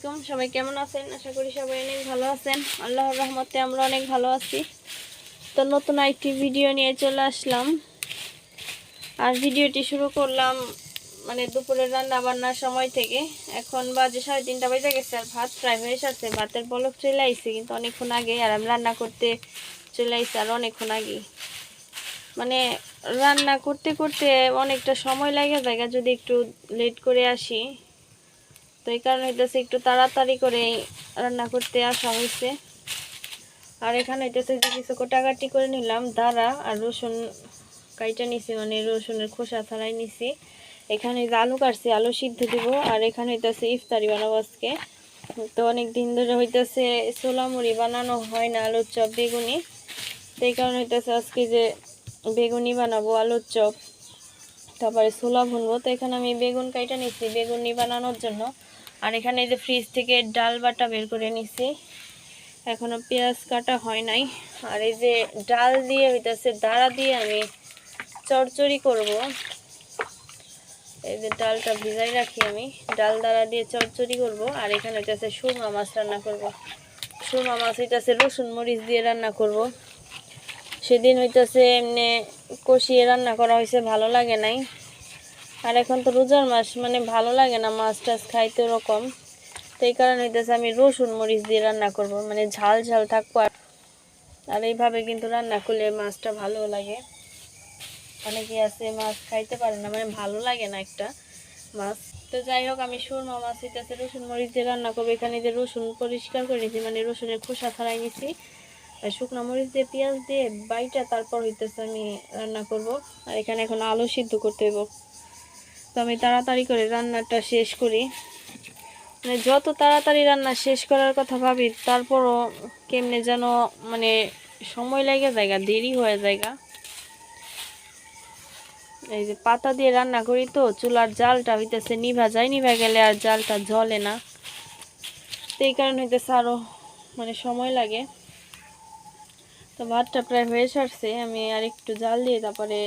সবাই কেমন আছেন? আশা করি সবাই অনেক ভালো আছেন। আল্লাহর রহমতে আমরা অনেক ভালো আছি। তো নতুন একটি ভিডিও নিয়ে চলে আসলাম, আর ভিডিওটি শুরু করলাম মানে দুপুরের রান্না বান্নার সময় থেকে। এখন বাজে 3:30 বেজে গেছে, আর ভাত প্রায় হয়ে এসেছে। ভাতের বলক চলে আইছে কিন্তু অনেকক্ষণ আগে, আর আমি রান্না করতে চলে আইছি আর অনেকক্ষণ আগে। মানে রান্না করতে করতে অনেকটা সময় লাগে যায় যদি একটু লেট করে আসি। তো এই কারণে হইতেছে একটু তাড়াতাড়ি করে রান্না করতে আসা হয়েছে। আর এখানে হইতেছে যে কিছু কাটাকাটি করে নিলাম, দাঁড়া আর রসুন কাইটা নিছি, মানে রসুনের খোসা ছাড়াই নিছি। এখানে যে আলু কাটছি, আলু সিদ্ধ দিব। আর এখানে হইতেছে ইফতারি বানাবো আজকে। তো অনেক দিন ধরে হইতেছে ছোলা মুড়ি বানানো হয় না, আলুর চপ বেগুনি। তো এই কারণে হইতেছে আজকে যে বেগুনি বানাবো, আলুর চপ, তারপরে ছোলা ভুনবো। তো এখানে আমি বেগুন কাইটা নিছি বেগুনি বানানোর জন্য। আর এখানে এই যে ফ্রিজ থেকে ডাল বাটা বের করে নিছি, এখনো পেঁয়াজ কাটা হয় নাই। আর এই যে ডাল দিয়ে হইতেছে দাঁড়া দিয়ে আমি চচ্চড়ি করব। এই যে ডালটা ভিজাই রাখি আমি, ডাল দাঁড়া দিয়ে চচ্চড়ি করব। আর এখানে হইতেছে সুরমা মাছ রান্না করব। সুরমা মাছ হইতেছে রসুন মরিচ দিয়ে রান্না করব। সেদিন হইতেছে এমনি কষিয়ে রান্না করা হয়েছে, ভালো লাগে নাই। আর এখন তো রোজার মাস, মানে ভালো লাগে না মাছ টাছ খাইতে ওরকম। তো এই কারণে হইতেছে আমি রসুন মরিচ দিয়ে রান্না করব, মানে ঝাল ঝাল থাকবো। আর এইভাবে কিন্তু রান্না করলে মাছটা ভালো লাগে। অনেকে আছে মাছ খাইতে পারে না, মানে ভালো লাগে না একটা মাছ। তো যাই হোক, আমি সুরমা মাছ হইতেছে রসুন মরিচ দিয়ে রান্না করবো। এখানে যে রসুন পরিষ্কার করে নিয়েছি, মানে রসুনের খোসা ছাড়াই নিছি। আর শুকনো মরিচ দিয়ে পেঁয়াজ দিয়ে বাইটা তারপর হইতেছে আমি রান্না করব। আর এখানে এখন আলু সিদ্ধ করতে হইব। তো আমি তাড়াতাড়ি করে রান্নাটা শেষ করি। মানে যত তাড়াতাড়ি রান্না শেষ করার কথা ভাবি, তারপরও কেমনে যেন মানে সময় লাগে জায়গা, দেরি হয়ে জায়গা। এই যে পাতা দিয়ে রান্না করি, তো চুলার জালটা হইতেছে নিভা যায়, নিভা গেলে আর জালটা জ্বলে না। তো এই কারণে হইতেছে আরো মানে সময় লাগে। তো ভাতটা প্রায় হয়ে সারছে, আমি আর একটু জাল দিয়ে তারপরে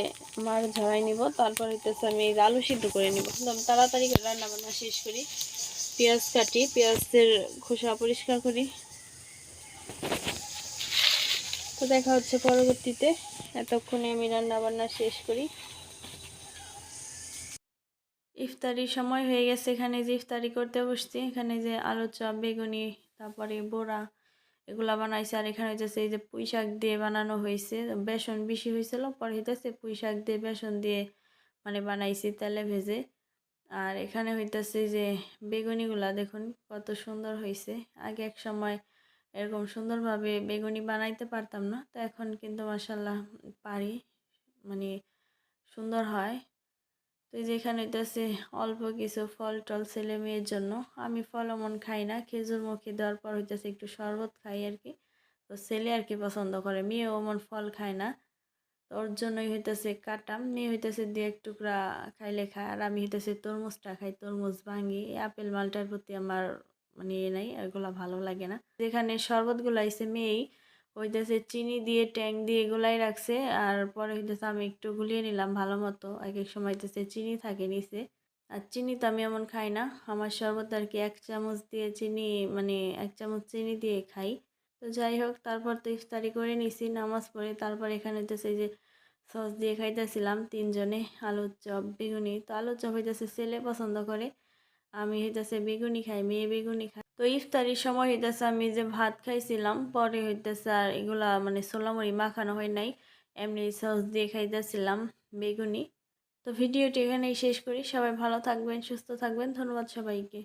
মাছ ঝরাই নিব। তারপর হইতেছে আমি আলু সিদ্ধ করে নিব। একদম তাড়াতাড়ি করে রান্না বান্না শেষ করি। পেঁয়াজ কাটি, পেঁয়াজের খোসা পরিষ্কার করি। তো দেখা হচ্ছে পরবর্তীতে। এতক্ষণে আমি রান্না বান্না শেষ করি। ইফতারির সময় হয়ে গেছে, এখানে যে ইফতারি করতে বসছি। এখানে যে আলু চপ, বেগুনি, তারপরে বড়া, এগুলা বানাইছে। আর এখানে হইতেছে এই যে পুঁই শাক দিয়ে বানানো হয়েছে, বেসন বেশি হয়েছিল, পরে হইতেছে পুঁই শাক দিয়ে বেসন দিয়ে মানে বানাইছি তেলে ভেজে। আর এখানে হইতেছে যে বেগুনিগুলা দেখুন কত সুন্দর হয়েছে। আগে এক সময় এরকম সুন্দরভাবে বেগুনি বানাইতে পারতাম না, তো এখন কিন্তু মাশাল্লাহ পারি, মানে সুন্দর হয়। তো এই যে এখানে হইতেছে অল্প কিছু ফল টল ছেলে মেয়ের জন্য। আমি ফল এমন খাই না, খেজুর মুখে দেওয়ার পর হইতেছে একটু শরবত খাই আর কি। তো ছেলে আর কি পছন্দ করে, মেয়েও এমন ফল খায় না। ওর জন্যই হইতেছে কাটাম, মেয়ে হইতেছে দিয়ে এক টুকরা খাইলে খায়। আর আমি হইতেছে তরমুজটা খাই, তরমুজ ভাঙি। আপেল মালটার প্রতি আমার মানে নাই, এগুলা ভালো লাগে না। যেখানে শরবত গুলাইছে মেয়েই, হইতেছে চিনি দিয়ে ট্যাং দিয়ে এগুলাই রাখছে। আর পরে হইতেছে আমি একটু গুলিয়ে নিলাম ভালো মতো। এক এক সময় হইতেছে চিনি থাকে নিচে, আর চিনি তো আমি এমন খাই না। আমার শরবত আর কি 1 চামচ দিয়ে চিনি, মানে 1 চামচ চিনি দিয়ে খাই। তো যাই হোক, তারপর তো ইফতারি করে নিছি নামাজ পড়ে। তারপর এখানে হইতেছে যে সস দিয়ে খাইতেছিলাম তিনজনে আলুর চপ বেগুনি। তো আলুর চপ হইতেছে ছেলে পছন্দ করে, আমি হইতেছে বেগুনি খাই, মেয়ে বেগুনি খাই। তো ইফতারির সময় হইতেছে আমি যে ভাত খাইছিলাম, পরে হইতেছে আর এগুলা মানে ছোলামুড়ি মাখানো হয় নাই, এমনি সস দিয়ে খাইতেছিলাম বেগুনি। তো ভিডিওটি এখানেই শেষ করি। সবাই ভালো থাকবেন, সুস্থ থাকবেন। ধন্যবাদ সবাইকে।